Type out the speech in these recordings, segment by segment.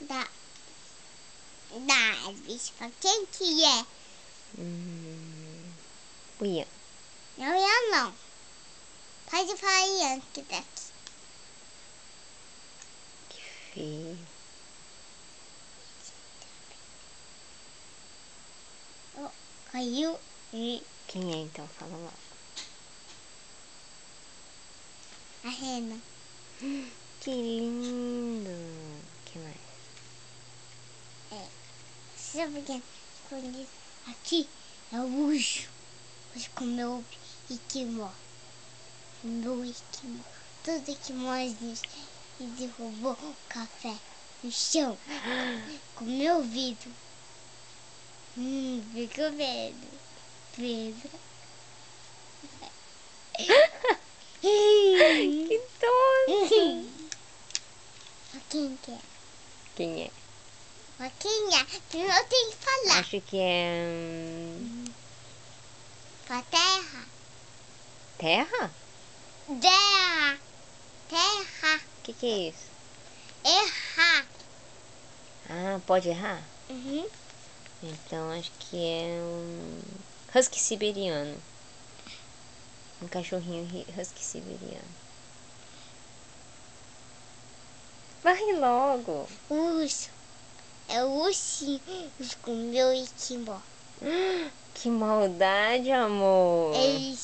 da árvore. Quem que é? O Ian. Não, eu não. Pode falar Ian que daqui. Que feio. Oh, caiu. Quem é então? Fala lá. A rena. Que lindo. Que mais? Sabe quem esconde aqui? É o urso. O urso comeu o esquimó. Comeu o esquimó. Tudo esquimó e derrubou o café no chão. Comeu o vidro. Ficou medo. Pedro. Que tonto. Quem que é? Quem é? Quem é? Primeiro tem que falar. Acho que é... A terra. Terra? Terra. Terra. O que é isso? Errar. Ah, pode errar? Uhum. Então acho que é um husky siberiano. Um cachorrinho husky siberiano. Vai logo. Urso. É o ursinho que comeu o esquimó. Que maldade, amor. Ele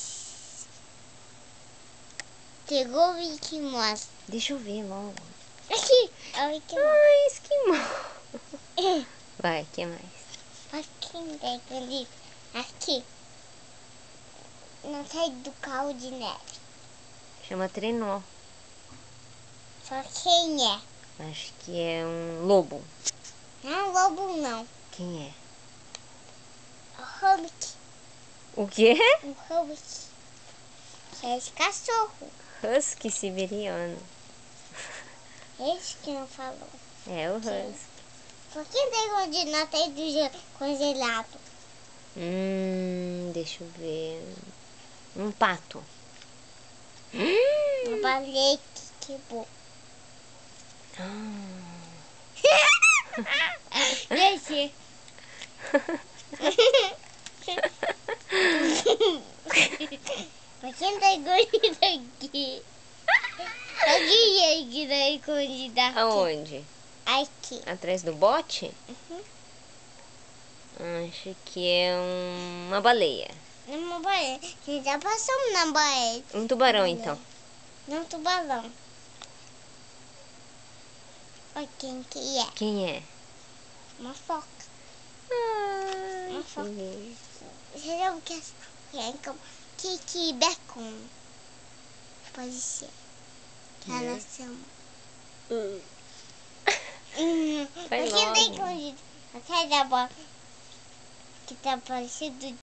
pegou o esquimó. Deixa eu ver logo. Aqui. É o esquimó. Ai, esquimó. Vai, que mais? Aqui tem ali. Aqui. Não sai do carro de neve. Chama trenó. Só quem é? Acho que é um lobo. Não é um lobo, não. Quem é? É o Hobbit. O quê? Um Hobbit. Que é esse cachorro. Husky siberiano. Esse que não falou. É o husky. Por que tem congelado aí do gelo congelado? Deixa eu ver. Um pato. Uma baleia que quebrou. Deixa. Por que tem escondido aqui? Aqui é que tá escondido aqui. Aonde? Aqui. Atrás do bote? Acho que é uma baleia. Numa baleia. A gente já passou na baleia. Um tubarão, então. Não, tubarão. Olha quem que é. Quem é? Uma foca. Uma foca. Você sabe o que é? Que bacon. Pode ser. Que ela chama. Vai Por que tem logo. escondido? Atrás da bola. Que tá parecido